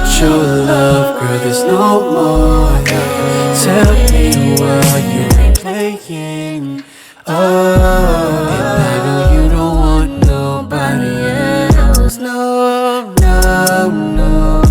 without your love, girl, there's no more. Tell me why you ain't playing. Oh, and I know you don't want nobody else. No, no, no.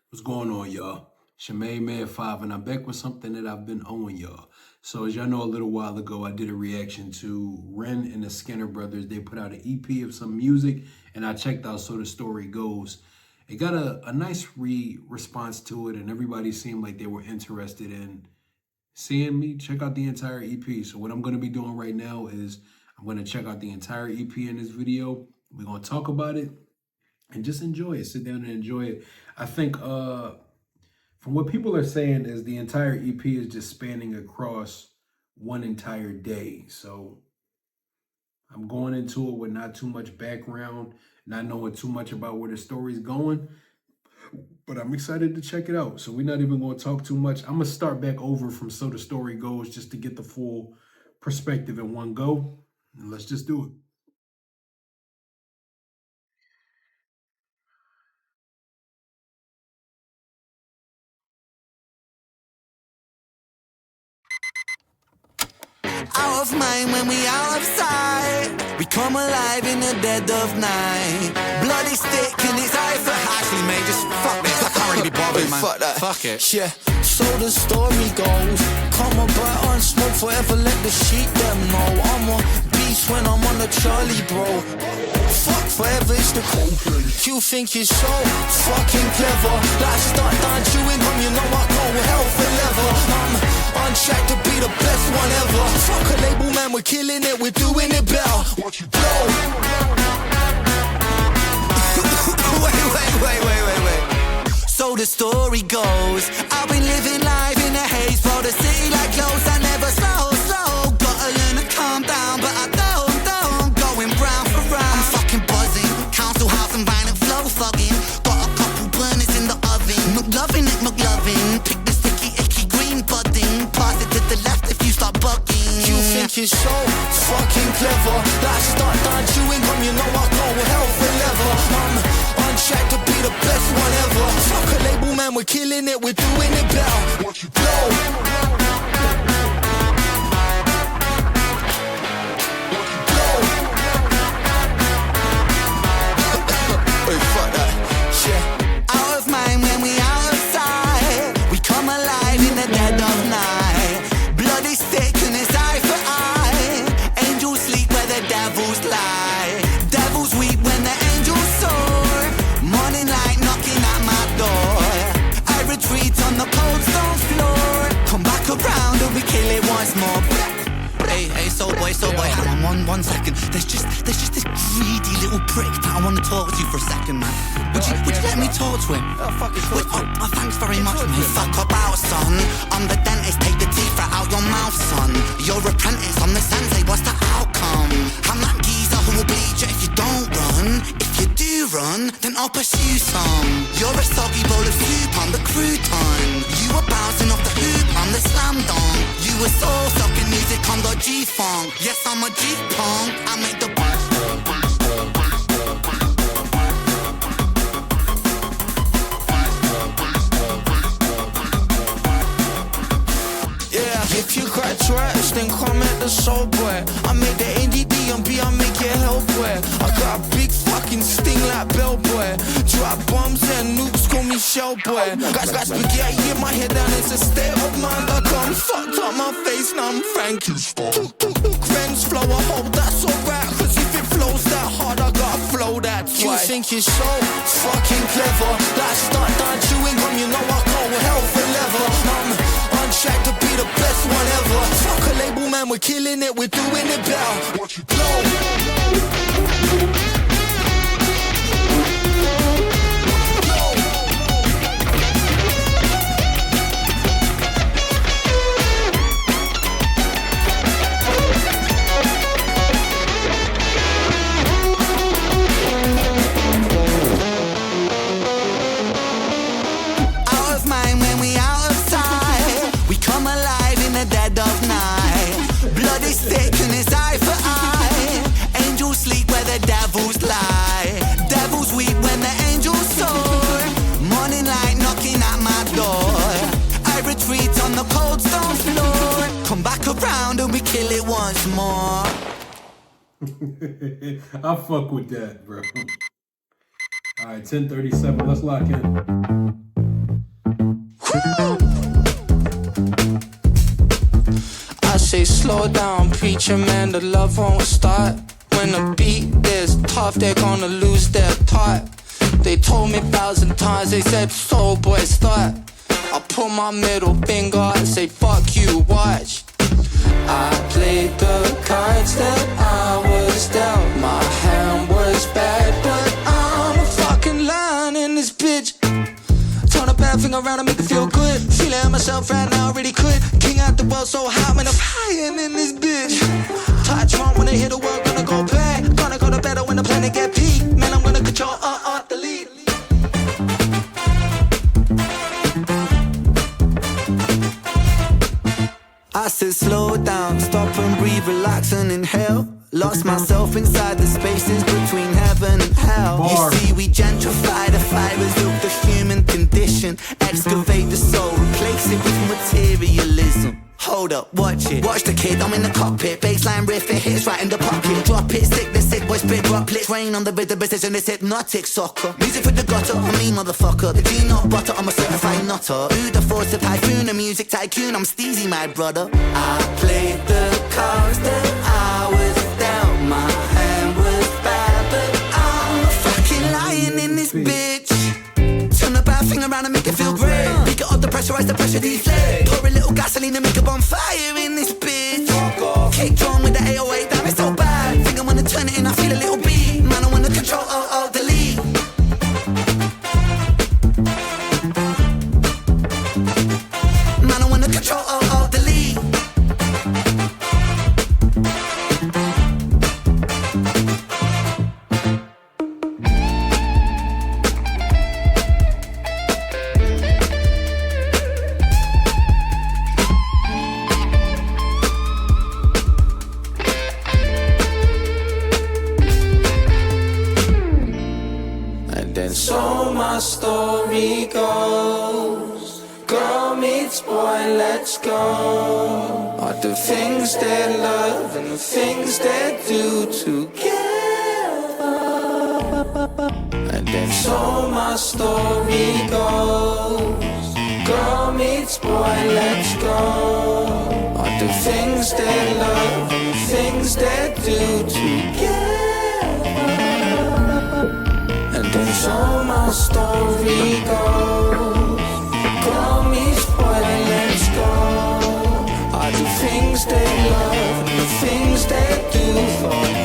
What's going on, y'all? It's your main man 5, and I'm back with something that I've been owing y'all. So as y'all know, a little while ago, I did a reaction to REN and the Skinner Brothers. They put out an EP of some music, and I checked out So the Story Goes. It got a nice response to it, and everybody seemed like they were interested in seeing me check out the entire EP. So what I'm going to be doing right now is I'm going to check out the entire EP in this video. We're going to talk about it and just enjoy it. Sit down and enjoy it. I think from what people are saying is the entire EP is just spanning across one entire day. So I'm going into it with not too much background, not knowing too much about where the story's going, but I'm excited to check it out. So we're not even going to talk too much. I'm going to start back over from So the Story Goes just to get the full perspective in one go. And let's just do it. Out of mind when we out of sight. We come alive in the dead of night. Bloody stick in his eye for Actually, mate, just fuck this. I can't really be bothered, man. Fuck that. Fuck it. Yeah, so the story goes. Come about on smoke forever, let the sheep them know. I'm a beast when I'm on the Charlie, bro. Fuck forever, it's the cool place. You think you're so fucking clever. Like start down chewing gum, you know I go hell forever. I'm on track to be the best one ever. Fuck a label, man, we're killing it, we're doing it better. What you blow? Wait. So the story goes, I've been living life in a haze, for the city like clothes, I never slow. Gotta learn to calm down, but I don't. Going brown for round, I'm fucking buzzing. Council house and violent flow fucking. Got a couple burners in the oven. McLovin it, McLovin. Pick the sticky, icky green budding. Pass it to the left if you start bugging. You think you're so fucking clever. Like start down chewing gum, you know I go hell forever. I'm on track to be the best one ever. Fuck a label, man, we're killing it, we're doing it better. What you blow? So boy, hang on one second. There's just this greedy little prick that I want to talk to you for a second, man. Would you let me talk to him? Oh, thanks very much, mate. Fuck about, son. I'm the dentist, take the teeth out your mouth, son. You're apprentice, I'm the sensei, what's the outcome? I'm that geezer who will bleed you if you don't run. If you do run, then I'll pursue some. You're a soggy bowl of soup, I'm the crouton. You were bouncing off the hoop, I'm the slam dunk. You were soul sucking music, I'm the G-funk. Yes, I'm a G-punk, I make the if you cry trash, then come at the soul boy. I make the NDD and B, I make it hell boy. I got a big fucking sting like bell boy. Drop bombs and nukes, call me shell boy. Got spaghetti in my head and it's a state of mind. I come fucked up my face, now I'm thank you. Friends flow, I hope that's alright. Cause if it flows that hard, I gotta flow that twice. You think you're so fucking clever. Like start down chewing gum, you know I go hell forever. I'm on track to be the best one ever. Fuck a label, man, we're killing it, we're doing it better. What you blow? Dead of night, bloody stick in his eye for eye. I fuck with that, bro. All right, 10:37. Let's lock in. I say slow down, preacher man, the love won't start. When the beat is tough, they're gonna lose their part. They told me 1,000 times, they said, so boy, start. I put my middle finger and say, fuck you, watch. I played the cards that I was dealt. My hand was bad, but I'm a fucking lion in this bitch. Turn a bad thing around and make it feel good. Feeling myself right now, really could. King out the world so hot, man, I'm flying in this bitch. Touch wrong when I hit the world, gonna go back. Gonna go to better when the planet get peak. Man, I'm gonna control, the lead. I said slow down, stop and breathe, relax and inhale. Lost myself inside the spaces between heaven and hell. Bar. You see, we gentrify the fibers of the human condition. Excavate the soul, replace it with materialism. Hold up, watch it. Watch the kid, I'm in the cockpit. Baseline riff, it hits right in the pocket. Drop it, stick the sick boy, spit droplets. Rain on the rhythm, precision, it's hypnotic soccer. Music for the gutter, I mean motherfucker. The G not butter, I'm a certified nutter. Who the force of typhoon, a music tycoon, I'm Steezy, my brother. I played the cards that I was dealt. My hand was bad, but I'm a fucking lion in this bitch. Turn the bad thing around and make it feel great. Pick it up, the pressurize the pressure deflate. Pour a little gasoline and make a bonfire in this bitch. Cake drawn with the 808, damn it's so bad. Think I wanna turn it in, I feel a little beat. Man, I wanna control, delete. Man, I wanna control, delete. So my story goes, girl meets boy, let's go. All the things they love and the things they do together. And then so my story goes, girl meets boy, let's go. All the things they love and the things they do together. And then so my story goes, girl meets boy, let's go. All the things they love and the things they do forever.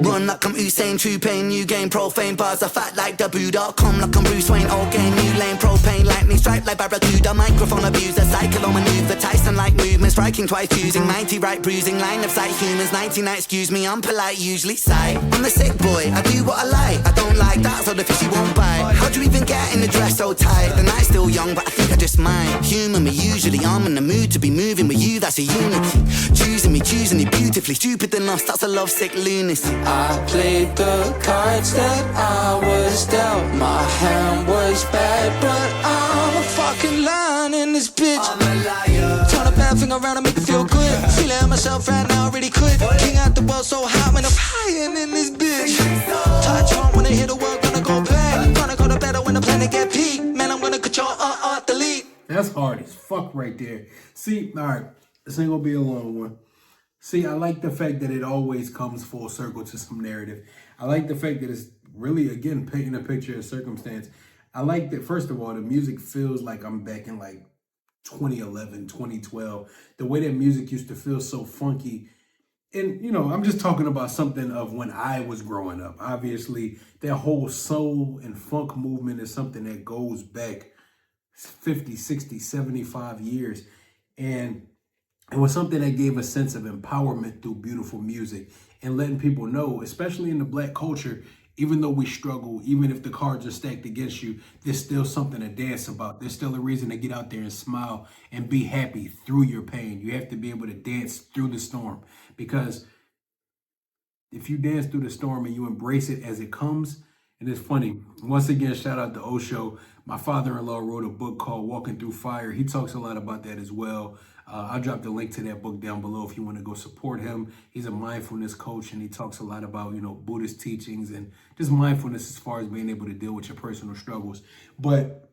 Run like I'm Usain, true pain, new game, profane bars. I fat like Daboo.com, like I'm Bruce Wayne, old game, new lane, propane, lightning strike like Barracuda, microphone abuser, cycle on maneuver, Tyson like movement, striking twice, fusing, mighty right bruising, line of sight humans, 99, excuse me, I'm polite, usually sigh. I'm the sick boy, I do what I like, I don't like that, so the fishy won't bite. How'd you even get in the dress so tight? The night's still young, but I think I just might. Humour me, usually I'm in the mood to be moving with you, that's a unity. Choosing me beautifully, stupid enough, that's a lovesick lunacy. I played the cards that I was dealt. My hand was bad, but I'm a fucking lion in this bitch. I'm a liar. Turn a bad thing around and make it feel good. Feeling myself right now, really could. King out the world so hot, man, I'm flying in this bitch. Touch wrong when I hit the world, gonna go back. Gonna go to better when the planet get peak. Man, I'm gonna control, delete. That's hard as fuck right there. See, all right, this ain't gonna be a long one. See, I like the fact that it always comes full circle to some narrative. I like the fact that it's really, again, painting a picture of circumstance. I like that, first of all, the music feels like I'm back in like 2011, 2012. The way that music used to feel so funky. And, you know, I'm just talking about something of when I was growing up. Obviously, that whole soul and funk movement is something that goes back 50, 60, 75 years. And it was something that gave a sense of empowerment through beautiful music and letting people know, especially in the Black culture, even though we struggle, even if the cards are stacked against you, there's still something to dance about. There's still a reason to get out there and smile and be happy through your pain. You have to be able to dance through the storm, because if you dance through the storm and you embrace it as it comes And it's funny. Once again, shout out to Osho. My father-in-law wrote a book called Walking Through Fire. He talks a lot about that as well. I'll drop the link to that book down below if you want to go support him. He's a mindfulness coach, and he talks a lot about, Buddhist teachings and just mindfulness as far as being able to deal with your personal struggles. But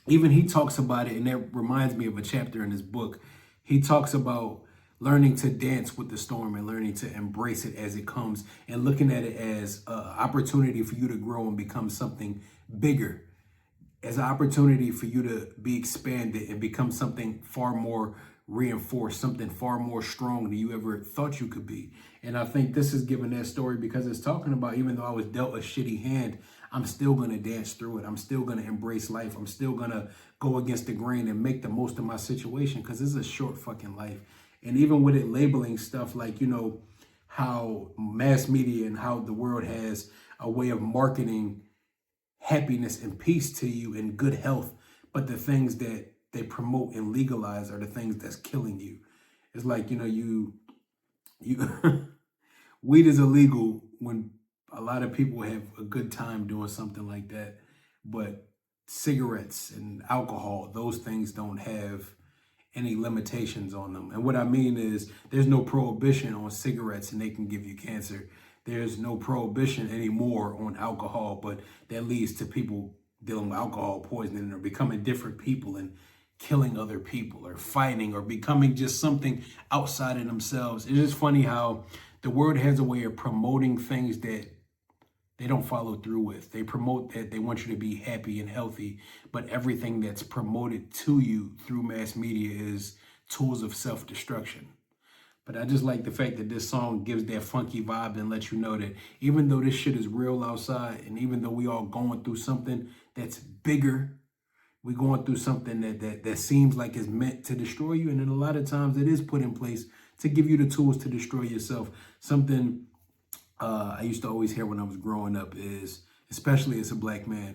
even he talks about it, and that reminds me of a chapter in his book. He talks about learning to dance with the storm and learning to embrace it as it comes and looking at it as an opportunity for you to grow and become something bigger, as an opportunity for you to be expanded and become something far more reinforced, something far more strong than you ever thought you could be. And I think this is giving that story because it's talking about, even though I was dealt a shitty hand, I'm still going to dance through it. I'm still going to embrace life. I'm still going to go against the grain and make the most of my situation because this is a short fucking life. And even with it labeling stuff like, how mass media and how the world has a way of marketing happiness and peace to you and good health, but the things that they promote and legalize are the things that's killing you. It's like, you weed is illegal when a lot of people have a good time doing something like that, but cigarettes and alcohol, those things don't have any limitations on them. And what I mean is there's no prohibition on cigarettes and they can give you cancer. There's no prohibition anymore on alcohol, but that leads to people dealing with alcohol poisoning or becoming different people and killing other people or fighting or becoming just something outside of themselves. It's just funny how the world has a way of promoting things that they don't follow through with. They promote that they want you to be happy and healthy, but everything that's promoted to you through mass media is tools of self-destruction. But I just like the fact that this song gives that funky vibe and lets you know that even though this shit is real outside, and even though we all going through something that's bigger, we going through something that seems like it's meant to destroy you. And then a lot of times it is put in place to give you the tools to destroy yourself. Something I used to always hear when I was growing up is, especially as a black man,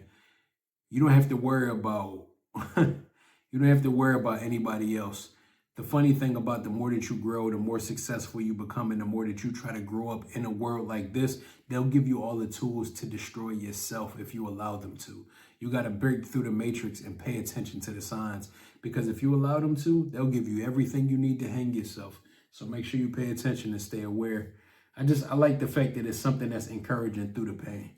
you don't have to worry about anybody else. The funny thing about the more that you grow, the more successful you become, and the more that you try to grow up in a world like this, they'll give you all the tools to destroy yourself if you allow them to. You got to break through the matrix and pay attention to the signs, because if you allow them to, they'll give you everything you need to hang yourself. So make sure you pay attention and stay aware. I like the fact that it's something that's encouraging through the pain.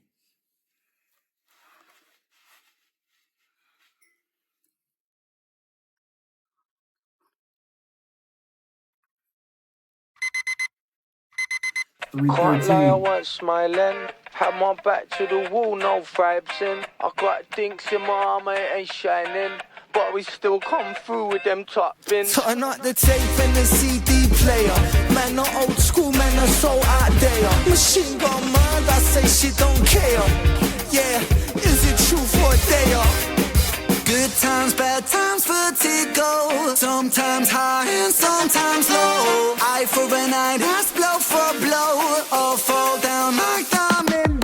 Can't lie, I wasn't smiling. Had my back to the wall, no vibes in. I got dinks in my arm, it ain't shining. But we still come through with them top bins. Turn up the tape and the CD player. Man, not old school, man, are so out there. Machine gun mad, I say she don't care. Yeah, is it true for a day? Good times, bad times, vertigo. Sometimes high and sometimes low. Eye for an eye, that's blow for blow. Or fall down like diamond.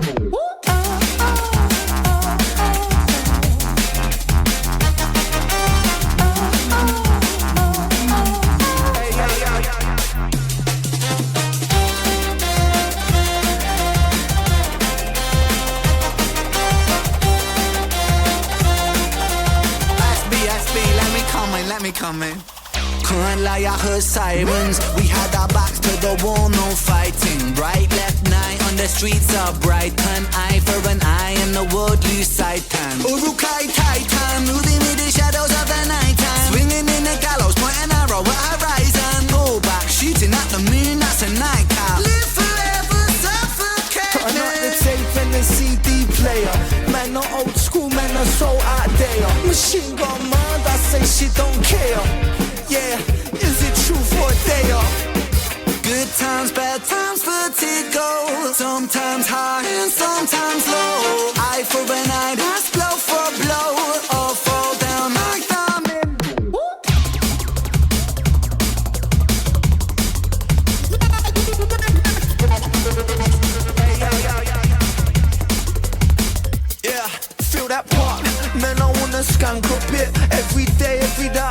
Let me come in. Can't lie, I heard sirens. We had our backs to the wall, no fighting. Bright left night on the streets of Brighton. Eye for an eye and the world lose sight time. Urukai Titan, moving with the shadows of the night time. Swinging in the gallows, point an arrow at horizon. Go back, shooting at the moon, that's a nightcap. Live forever, suffocate. Turn up the tape and the CD player. Man, not old school, man, are so out there. Machine gun mad, I say she don't care. Yeah, is it true for a day? Good times, bad times, vertigo. Sometimes high and sometimes low. Eye for an eye, that's blow for blow. Or fall down like diamond. Yeah, feel that part. Man, I wanna skank a bit. Every day, every day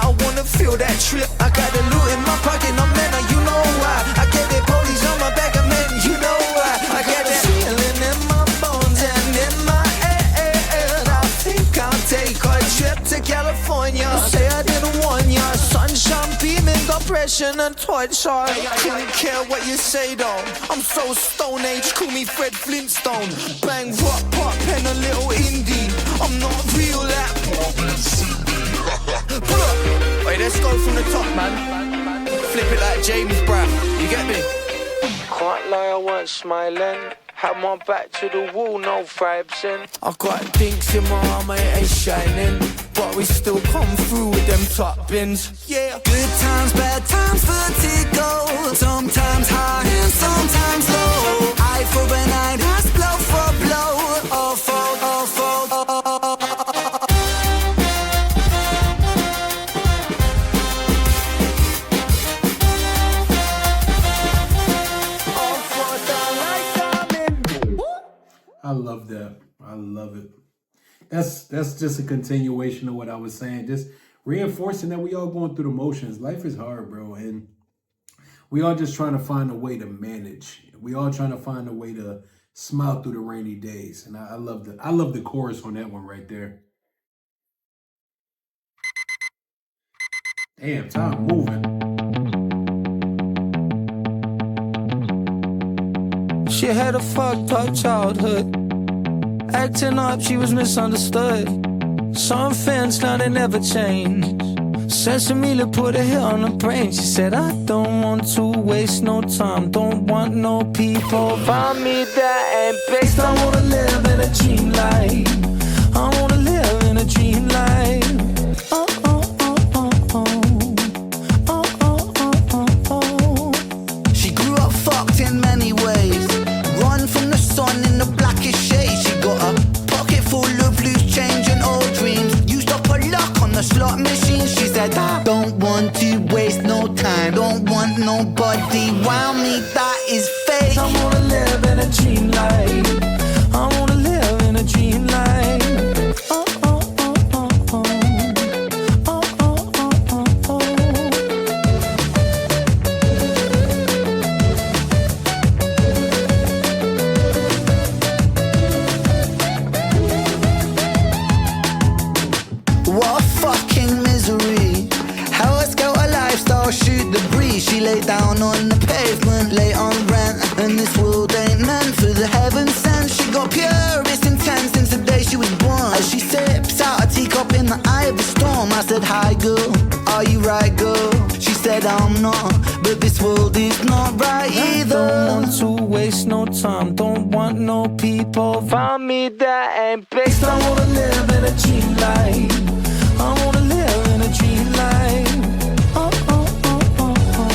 depression and torture. I couldn't care what you say though. I'm so stone age, call me Fred Flintstone. Bang, rock, pop, pen a little indie. I'm not real that. Wait, let's go from the top, man. Flip it like James Brown. You get me? Can't lie, I weren't smiling. Had my back to the wall, no vibes in. I got dinks in my arm, it ain't shining. But we still come through with them top bins. Yeah. Good times, bad times, vertigo. Sometimes high and sometimes low. Eye for an eye, that's blow for blow. All fall, all fall. I love that. I love it. That's just a continuation of what I was saying. Just reinforcing that we all going through the motions. Life is hard, bro. And we all just trying to find a way to manage. We all trying to find a way to smile through the rainy days. And I love the chorus on that one right there. Damn, time moving. She had a fucked up childhood. Acting up, she was misunderstood. Some fans, now they never change. Sesame put a hit on her brain. She said, I don't want to waste no time. Don't want no people around me that ain't based. I wanna live in a dream life. I wanna live in a dream life. Oh, oh, oh, oh, oh. Oh, oh, oh, oh, oh. She grew up fucked in many ways. Run from the sun in the blackest shade. She got a pocket full of loose change and old dreams. Used up her luck on the slot machine. She said, I don't want to waste no time. Don't want nobody around me that is fake. I wanna live in a dream life. I wanna live in a dream life. Oh, oh, oh, oh, oh. Oh, oh, oh, oh, oh. What a fucking misery. How a scout a lifestyle, shoot the breeze. She lay down on the pavement, lay on rent. And this world ain't meant for the heaven sent. She got purest intent since the day she was born. As she sips out a teacup in the eye of the storm, I said, hi girl, are you right girl? She said, I'm not, but this world is not right either. Don't want to waste no time. Don't want no people around me that ain't based. I wanna live in a dream life. I wanna live in a dream life. Oh, oh, oh, oh, oh.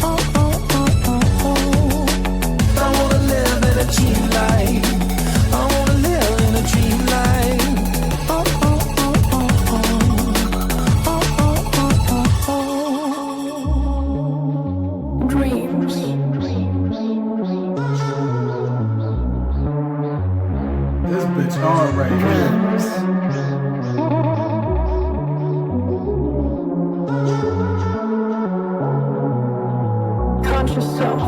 Oh, oh, oh, oh, oh. I wanna live in a dream life. I wanna live in a dream life. Oh, oh, oh, oh, oh. Oh, oh, oh, oh, oh. Dreams. This bitch hard right here. Conscious self.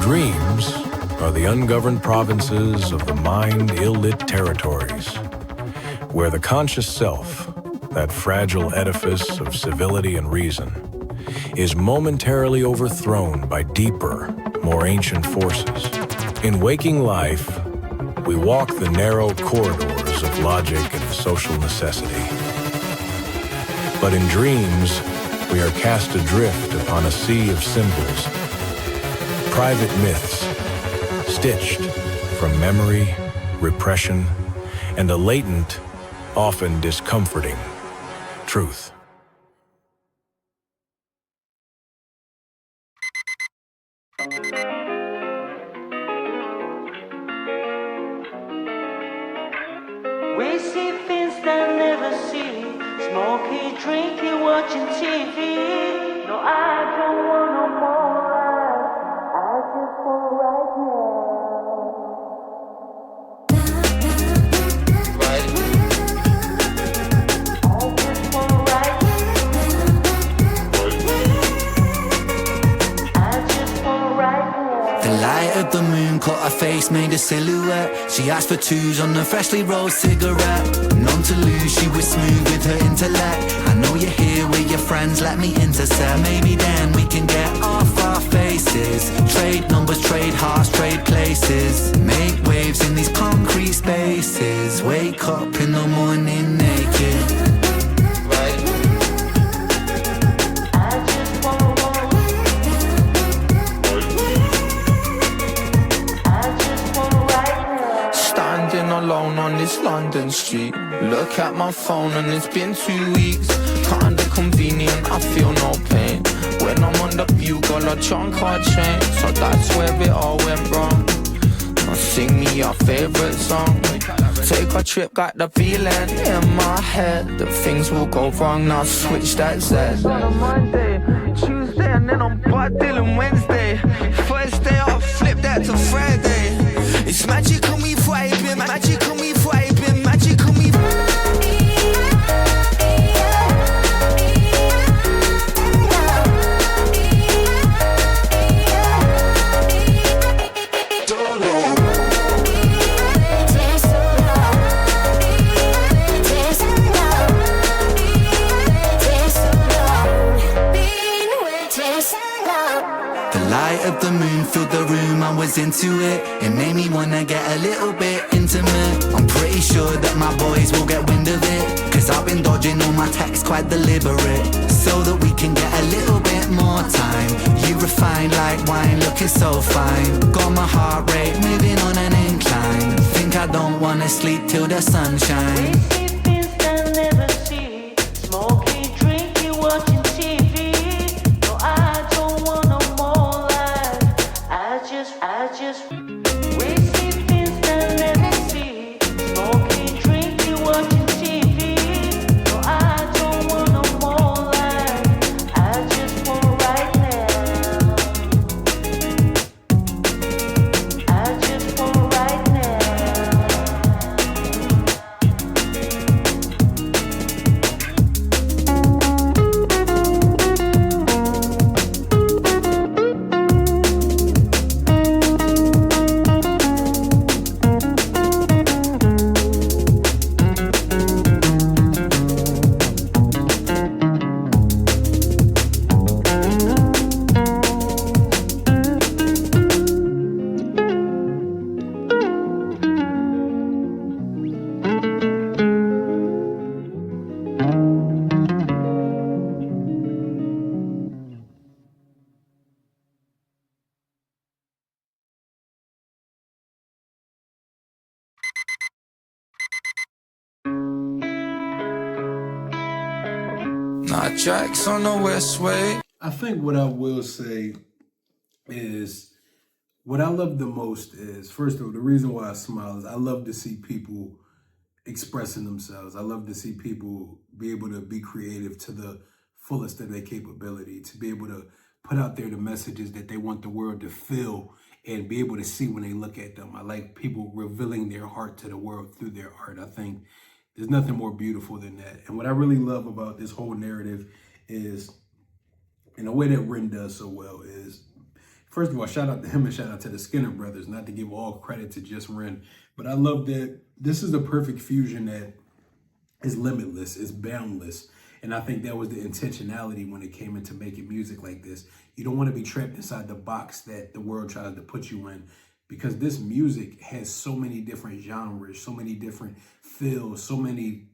Dreams are the ungoverned provinces of the mind ill-lit territories, where the conscious self, that fragile edifice of civility and reason, is momentarily overthrown by deeper, more ancient forces. In waking life, we walk the narrow corridors of logic and social necessity. But in dreams, we are cast adrift upon a sea of symbols, private myths, stitched from memory, repression, and a latent, often discomforting, truth. We see things that never see. Smoking, drinking, watching TV. No, I don't want no more life. I just want right The light of the moon caught her face, made a silhouette. She asked for twos on a freshly rolled cigarette. None to lose, she was smooth with her intellect. I know you're here with your friends, let me intercept. Maybe then we can get off our faces. Trade numbers, trade hearts, trade places. Make waves in these concrete spaces. Wake up in the morning naked. Alone on this London street. Look at my phone and it's been 2 weeks. Kinda convenient, I feel no pain. When I'm on the bugle, a chunk hard chain. So that's where it all went wrong. Now sing me your favorite song. Take a trip, got the feeling in my head that things will go wrong. Now switch that Z. On a Monday, Tuesday, and then I'm butt dealing Wednesday. Thursday, I'll flip that to Friday. It's magical, we vibing, magical, we vibing, magical, we Of the moon filled the room, I was into it. It made me wanna get a little bit intimate. I'm pretty sure that my boys will get wind of it, cause I've been dodging all my texts quite deliberate, so that we can get a little bit more time. You refine like wine, looking so fine. Got my heart rate moving on an incline. Think I don't wanna sleep till the sun shines. We see things that never see. Smoking, drinking, watching TV. No, I don't want no more life. I just we see things that never see. Smoking, drinking, watching TV. No, I don't want no more life. I just want right now. I just want right now. Nah, Jack's on the Westway. I think what I will say is, what I love the most is, first of all, the reason why I smile is I love to see people expressing themselves. I love to see people be able to be creative to the fullest of their capability, to be able to put out there the messages that they want the world to feel and be able to see when they look at them. I like people revealing their heart to the world through their art. I think there's nothing more beautiful than that. And what I really love about this whole narrative is, in a way that REN does so well, is, first of all, shout out to him and shout out to the Skinner brothers, not to give all credit to just REN, but I love that this is the perfect fusion that is limitless, is boundless. And I think that was the intentionality when it came into making music like this. You don't want to be trapped inside the box that the world tries to put you in, because this music has so many different genres, so many different feels, so many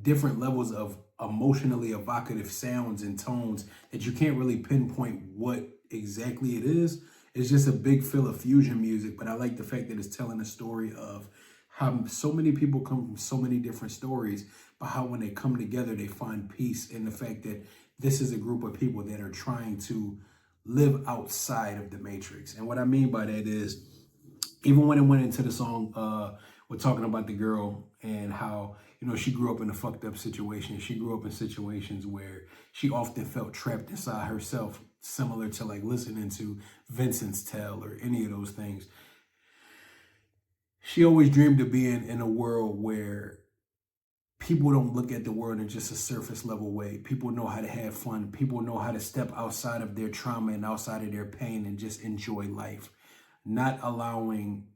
different levels of emotionally evocative sounds and tones that you can't really pinpoint what exactly it is. It's just a big feel of fusion music, but I like the fact that it's telling a story of how so many people come from so many different stories, but how when they come together, they find peace in the fact that this is a group of people that are trying to live outside of the matrix. And what I mean by that is, even when it went into the song, we're talking about the girl and how, you know, she grew up in a fucked up situation. She grew up in situations where she often felt trapped inside herself, similar to like listening to Vincent's Tale or any of those things. She always dreamed of being in a world where people don't look at the world in just a surface level way. People know how to have fun. People know how to step outside of their trauma and outside of their pain and just enjoy life. Not allowing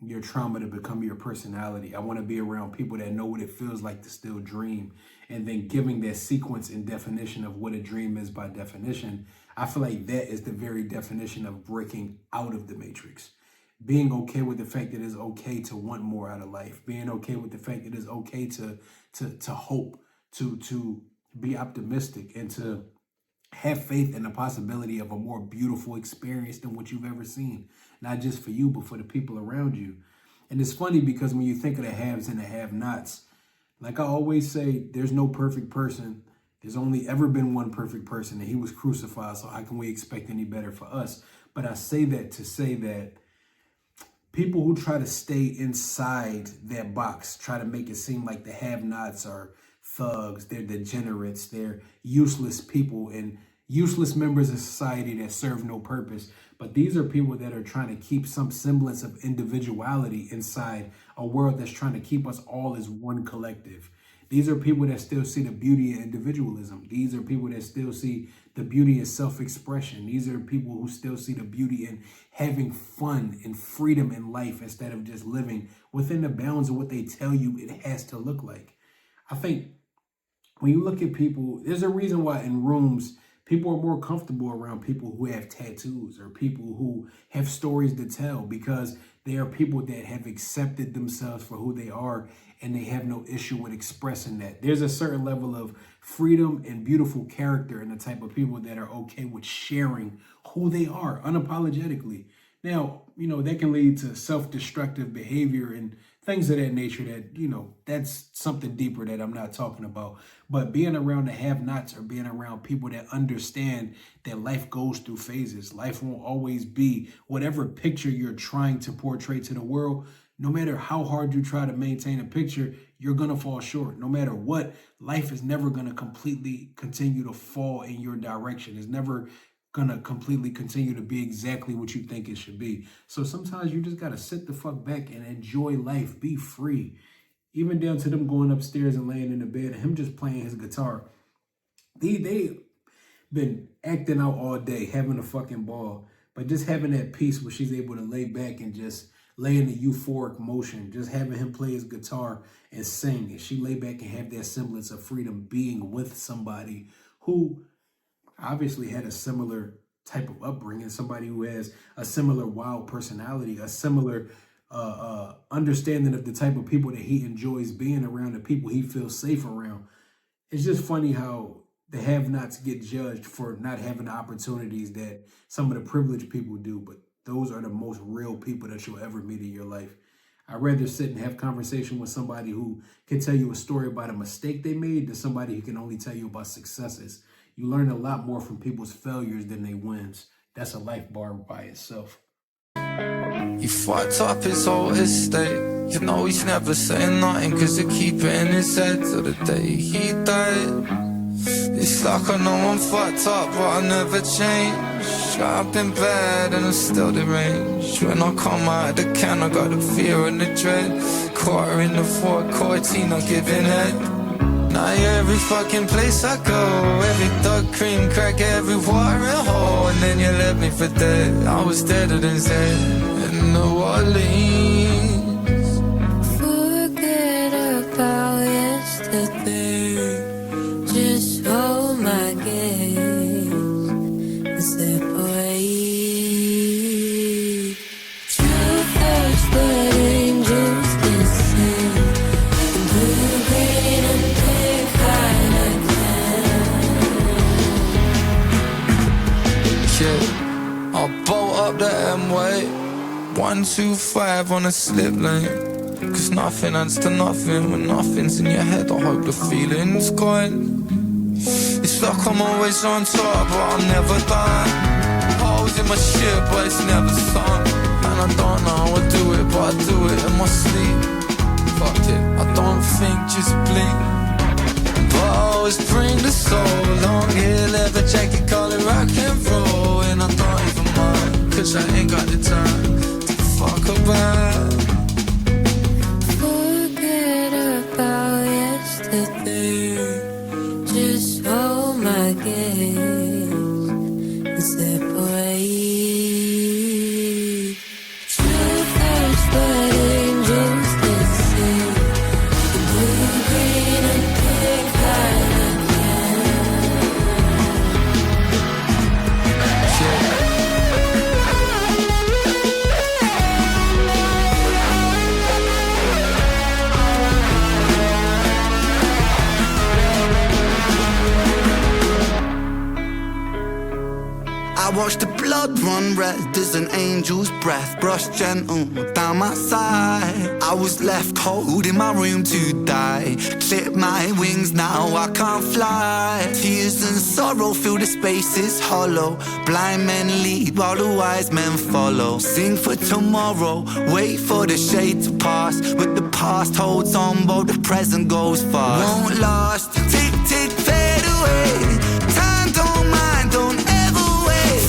your trauma to become your personality. I want to be around people that know what it feels like to still dream, and then giving that sequence and definition of what a dream is by definition. I feel like that is the very definition of breaking out of the matrix. Being okay with the fact that it's okay to want more out of life. Being okay with the fact that it's okay to hope, to be optimistic, and to have faith in the possibility of a more beautiful experience than what you've ever seen. Not just for you, but for the people around you. And it's funny because when you think of the haves and the have-nots, like I always say, there's no perfect person. There's only ever been one perfect person, and he was crucified, so how can we expect any better for us? But I say that to say that people who try to stay inside that box, try to make it seem like the have-nots are thugs, they're degenerates, they're useless people and useless members of society that serve no purpose. But these are people that are trying to keep some semblance of individuality inside a world that's trying to keep us all as one collective. These are people that still see the beauty in individualism. These are people that still see the beauty in self-expression. These are people who still see the beauty in having fun and freedom in life instead of just living within the bounds of what they tell you it has to look like. I think when you look at people, there's a reason why in rooms, people are more comfortable around people who have tattoos or people who have stories to tell, because they are people that have accepted themselves for who they are and they have no issue with expressing that. There's a certain level of freedom and beautiful character in the type of people that are okay with sharing who they are unapologetically. Now, you know, that can lead to self-destructive behavior and things of that nature that, you know, that's something deeper that I'm not talking about. But being around the have-nots or being around people that understand that life goes through phases. Life won't always be whatever picture you're trying to portray to the world. No matter how hard you try to maintain a picture, you're going to fall short. No matter what, life is never going to completely continue to fall in your direction. It's never gonna completely continue to be exactly what you think it should be. So sometimes you just gotta sit the fuck back and enjoy life, be free. Even down to them going upstairs and laying in the bed and him just playing his guitar. They been acting out all day, having a fucking ball, but just having that peace where she's able to lay back and just lay in the euphoric motion, just having him play his guitar and sing, and she lay back and have that semblance of freedom being with somebody who obviously had a similar type of upbringing, somebody who has a similar wild personality, a similar understanding of the type of people that he enjoys being around, the people he feels safe around. It's just funny how the have-nots get judged for not having the opportunities that some of the privileged people do, but those are the most real people that you'll ever meet in your life. I'd rather sit and have conversation with somebody who can tell you a story about a mistake they made than somebody who can only tell you about successes. You learn a lot more from people's failures than they wins. That's a life bar by itself. He fucked up his whole estate. You know he's never saying nothing, cause they keep it in his head till the day he died. It's like I know I'm fucked up, but I never change. I've been bad and I'm still deranged. When I come out of the can, I got the fear and the dread. Quarter in the 414, I'm giving head. Now every fucking place I go, every dog cream crack, every watering hole, and then you left me for dead. I was deader than Zed in New Orleans. Forget about yesterday, just hold my gaze and separate. True first, but angels can sing. Blue, green, and pink. Shit, I'll bolt up the M-way 125 on a slip lane. Cause nothing adds to nothing when nothing's in your head. I hope the feeling's gone. It's like I'm always on top, but I'm never done. Holes in my shit, but it's never sunk. And I don't know how I do it, but I do it in my sleep. Fuck it, I don't think, just blink. But I always bring the soul. Long hair, leather jacket, call it rock and roll. And I don't even mind, cause I ain't got the time to fuck about. Forget about yesterday. Just hold my gaze and separate. Truth hurts, but angels can see. The blue, green, and pink I watch the blood run red as an angel's breath brush gentle down my side. I was left cold in my room to die. Clip my wings, now I can't fly. Tears and sorrow fill the spaces hollow. Blind men lead while the wise men follow. Sing for tomorrow, wait for the shade to pass. But the past holds on while the present goes fast. Won't last, tick tick fade away. Time don't mind, don't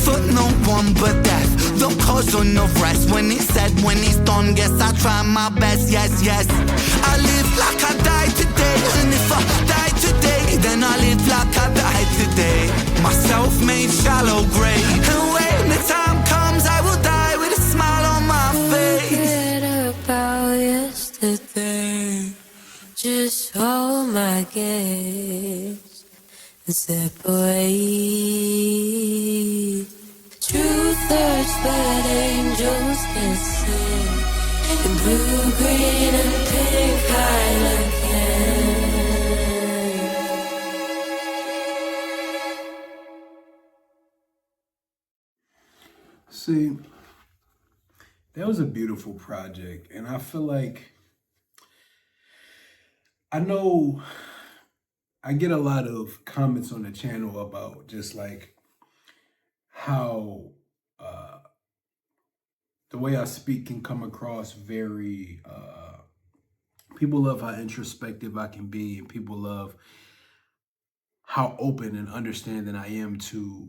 for no one but death. Don't cause no rest. When it's said, when it's done, guess I try my best. Yes, yes. I live like I died today. And if I die today, then I live like I died today. My self-made shallow grave. And when the time comes, I will die with a smile on my face. Forget about yesterday. Just hold my gaze and separate. Truth hurts, but angels can see. In blue, green, and pink, I can. See, that was a beautiful project, and I feel like I know I get a lot of comments on the channel about just like how the way I speak can come across very, people love how introspective I can be, and people love how open and understanding I am to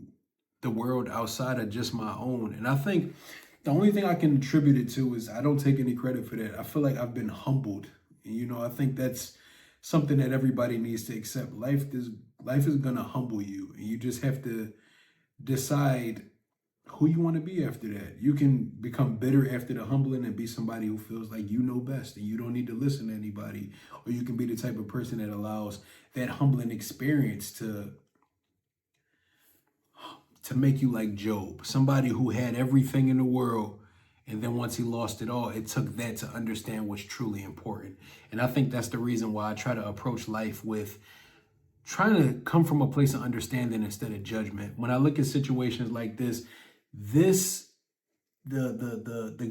the world outside of just my own. And I think the only thing I can attribute it to is I don't take any credit for that. I feel like I've been humbled. And, you know, I think that's something that everybody needs to accept. Life is gonna humble you, and you just have to decide who you want to be after that. You can become bitter after the humbling and be somebody who feels like you know best and you don't need to listen to anybody. Or you can be the type of person that allows that humbling experience to make you like Job, somebody who had everything in the world, and then once he lost it all, it took that to understand what's truly important. And I think that's the reason why I try to approach life with trying to come from a place of understanding instead of judgment. When I look at situations like this, the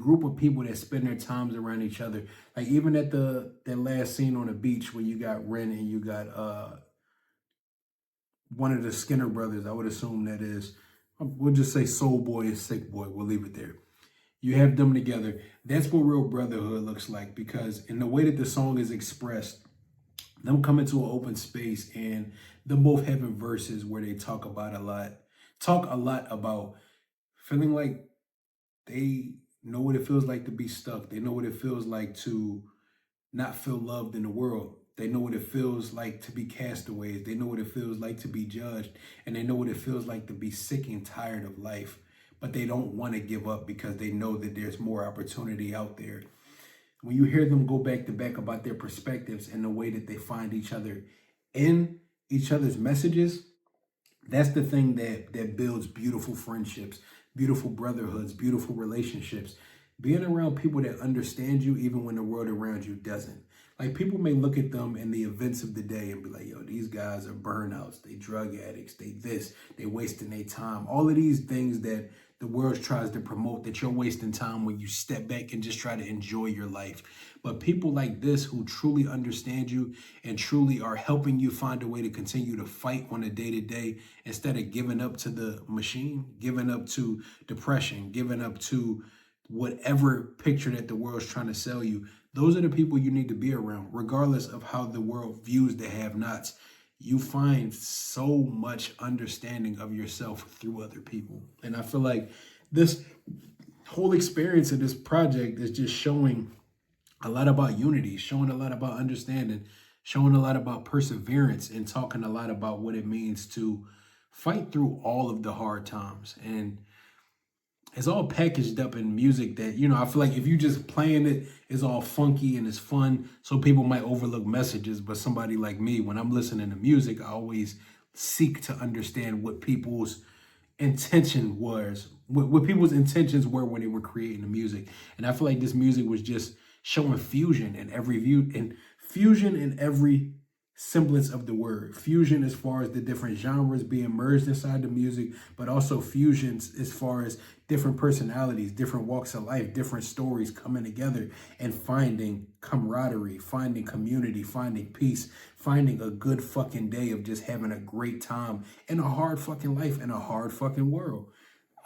group of people that spend their times around each other, like even at that last scene on the beach where you got Ren and you got one of the Skinner brothers, I would assume that is, we'll just say Soul Boy and Sick Boy, we'll leave it there. You have them together. That's what real brotherhood looks like, because in the way that the song is expressed, them coming to an open space and them both having verses where they talk a lot about feeling like they know what it feels like to be stuck. They know what it feels like to not feel loved in the world. They know what it feels like to be castaways. They know what it feels like to be judged. And they know what it feels like to be sick and tired of life. But they don't want to give up because they know that there's more opportunity out there. When you hear them go back to back about their perspectives and the way that they find each other in each other's messages, that's the thing that builds beautiful friendships, beautiful brotherhoods, beautiful relationships. Being around people that understand you even when the world around you doesn't. like people may look at them and the events of the day and be like, yo, these guys are burnouts, they drug addicts, they wasting their time. All of these things that the world tries to promote, that you're wasting time when you step back and just try to enjoy your life. But people like this who truly understand you and truly are helping you find a way to continue to fight on a day-to-day instead of giving up to the machine, giving up to depression, giving up to whatever picture that the world's trying to sell you. Those are the people you need to be around, regardless of how the world views the have-nots. You find so much understanding of yourself through other people. And I feel like this whole experience of this project is just showing a lot about unity, showing a lot about understanding, showing a lot about perseverance, and talking a lot about what it means to fight through all of the hard times. And it's all packaged up in music that, you know, I feel like if you just playing it, it's all funky and it's fun. So people might overlook messages, but somebody like me, when I'm listening to music, I always seek to understand what people's intention was, what people's intentions were when they were creating the music. And I feel like this music was just showing fusion in every view, and fusion in every semblance of the word. Fusion as far as the different genres being merged inside the music, but also fusions as far as different personalities, different walks of life, different stories coming together and finding camaraderie, finding community, finding peace, finding a good fucking day of just having a great time in a hard fucking life, in a hard fucking world.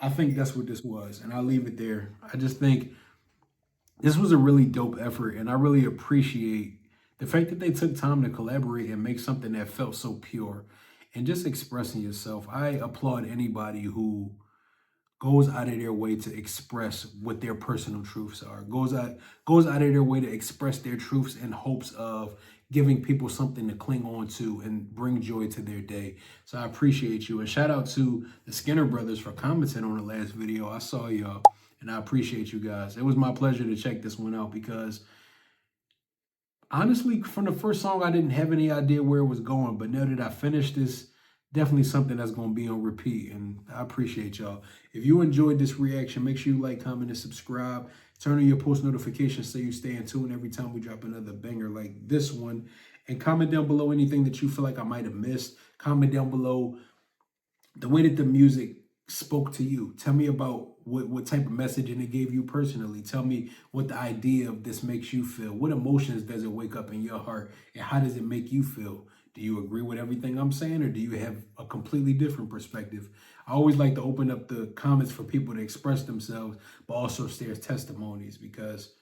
I think that's what this was, and I'll leave it there. I just think this was a really dope effort, and I really appreciate the fact that they took time to collaborate and make something that felt so pure and just expressing yourself. I applaud anybody who goes out of their way to express what their personal truths are, goes out of their way to express their truths in hopes of giving people something to cling on to and bring joy to their day. So I appreciate you. And shout out to the Skinner brothers for commenting on the last video. I saw y'all and I appreciate you guys. It was my pleasure to check this one out because honestly, from the first song, I didn't have any idea where it was going, but now that I finished this, definitely something that's going to be on repeat, and I appreciate y'all. If you enjoyed this reaction, make sure you like, comment, and subscribe. Turn on your post notifications so you stay in tune every time we drop another banger like this one, and comment down below anything that you feel like I might have missed. Comment down below the way that the music spoke to you. Tell me about what type of messaging it gave you personally. Tell me what the idea of this makes you feel. What emotions does it wake up in your heart, and how does it make you feel? Do you agree with everything I'm saying, or do you have a completely different perspective? I always like to open up the comments for people to express themselves, but also share testimonies because,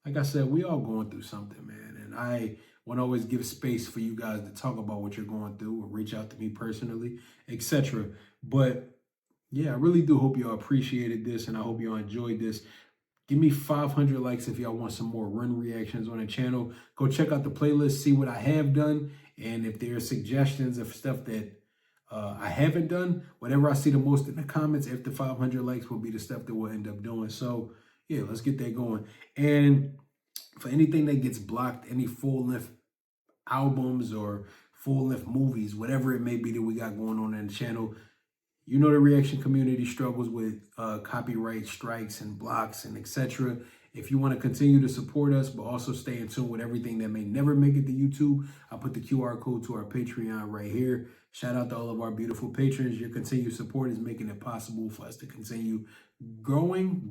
like I said, we all going through something, man. And I want to always give space for you guys to talk about what you're going through or reach out to me personally, etc. But yeah, I really do hope y'all appreciated this, and I hope y'all enjoyed this. Give me 500 likes if y'all want some more REN reactions on the channel. Go check out the playlist, see what I have done. And if there are suggestions of stuff that I haven't done, whatever I see the most in the comments after 500 likes will be the stuff that we'll end up doing. So yeah, let's get that going. And for anything that gets blocked, any full-length albums or full-length movies, whatever it may be that we got going on in the channel, you know the reaction community struggles with copyright strikes and blocks and etc. If you want to continue to support us, but also stay in tune with everything that may never make it to YouTube, I'll put the QR code to our Patreon right here. Shout out to all of our beautiful patrons. Your continued support is making it possible for us to continue growing,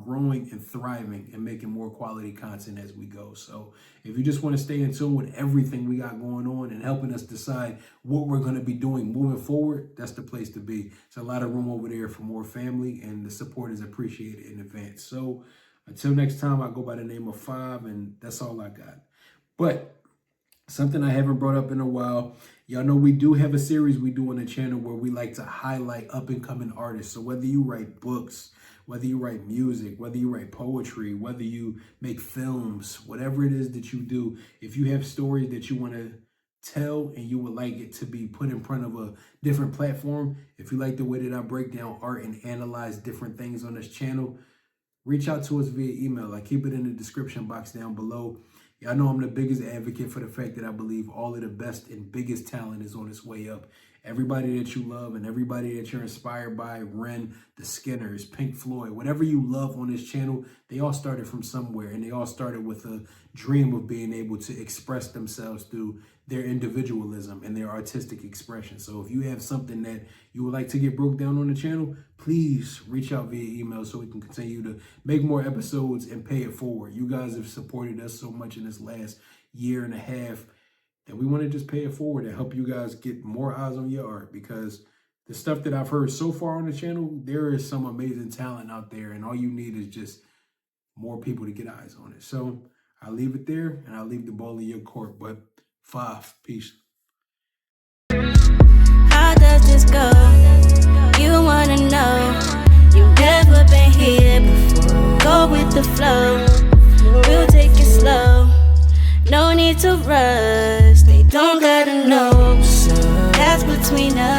and thriving, and making more quality content as we go. So if you just want to stay in tune with everything we got going on and helping us decide what we're going to be doing moving forward, that's the place to be. There's a lot of room over there for more family, and the support is appreciated in advance. So until next time, I go by the name of 5, and that's all I got. But something I haven't brought up in a while, y'all know we do have a series we do on the channel where we like to highlight up-and-coming artists. So whether you write books, whether you write music, whether you write poetry, whether you make films, whatever it is that you do, if you have stories that you want to tell and you would like it to be put in front of a different platform, if you like the way that I break down art and analyze different things on this channel, reach out to us via email. I keep it in the description box down below. Y'all know I'm the biggest advocate for the fact that I believe all of the best and biggest talent is on its way up. everybody that you love and everybody that you're inspired by, REN, the Skinners, Pink Floyd, whatever you love on this channel, they all started from somewhere, and they all started with a dream of being able to express themselves through their individualism and their artistic expression. So if you have something that you would like to get broke down on the channel, please reach out via email so we can continue to make more episodes and pay it forward. You guys have supported us so much in this last year and a half that we want to just pay it forward and help you guys get more eyes on your art, because the stuff that I've heard so far on the channel, there is some amazing talent out there, and all you need is just more people to get eyes on it. So I'll leave it there, and I'll leave the ball in your court. But 5, peace. How does this go? You wanna know? You've never been here before. Go with the flow. We'll take it slow. No need to rush. They don't gotta know. That's between us.